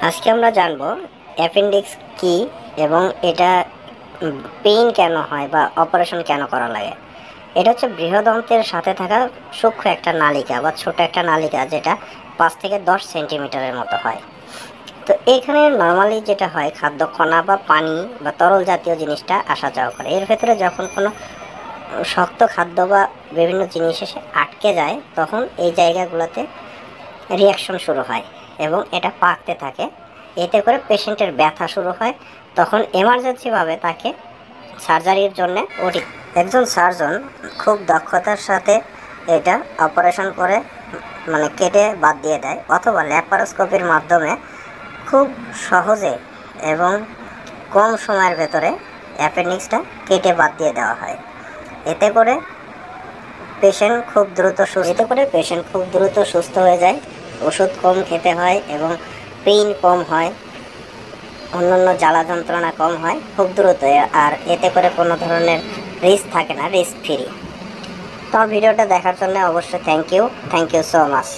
আজকে আমরা জানবো অ্যাপেন্ডিক্স কি এবং এটা পেইন কেন হয় বা অপারেশন কেন করা লাগে। এটা হচ্ছে বৃহদন্তের সাথে থাকা সূক্ষ্ম একটা নালিকা বা ছোট একটা নালিকা, যেটা 5 থেকে 10 সেন্টিমিটারের মতো হয়। তো এখানে নর্মালি যেটা হয়, খাদ্যকণা বা পানি বা তরল জাতীয় জিনিসটা আসা যাওয়া করে। এর ভেতরে যখন কোনো শক্ত খাদ্য বা বিভিন্ন জিনিস এসে আটকে যায়, তখন এই জায়গাগুলোতে রিয়াকশন শুরু হয় এবং এটা পাকতে থাকে। এতে করে পেশেন্টের ব্যথা শুরু হয়। তখন এমার্জেন্সিভাবে তাকে সার্জারির জন্য ওটি একজন সার্জন খুব দক্ষতার সাথে এটা অপারেশন করে, মানে কেটে বাদ দিয়ে দেয়, অথবা ল্যাপারোস্কোপির মাধ্যমে খুব সহজে এবং কম সময়ের ভেতরে অ্যাপেন্ডিক্সটা কেটে বাদ দিয়ে দেওয়া হয়। এতে করে পেশেন্ট খুব দ্রুত সুস্থ হয়ে যায়। ওষুধ কম খেতে হয় এবং পেইন কম হয়, অন্যান্য জ্বালা যন্ত্রণা কম হয় খুব দ্রুত। আর এতে করে কোনো ধরনের রিস্ক থাকে না, রিস্ক ফ্রি। তো ভিডিওটা দেখার জন্য অবশ্যই থ্যাংক ইউ সো মাচ।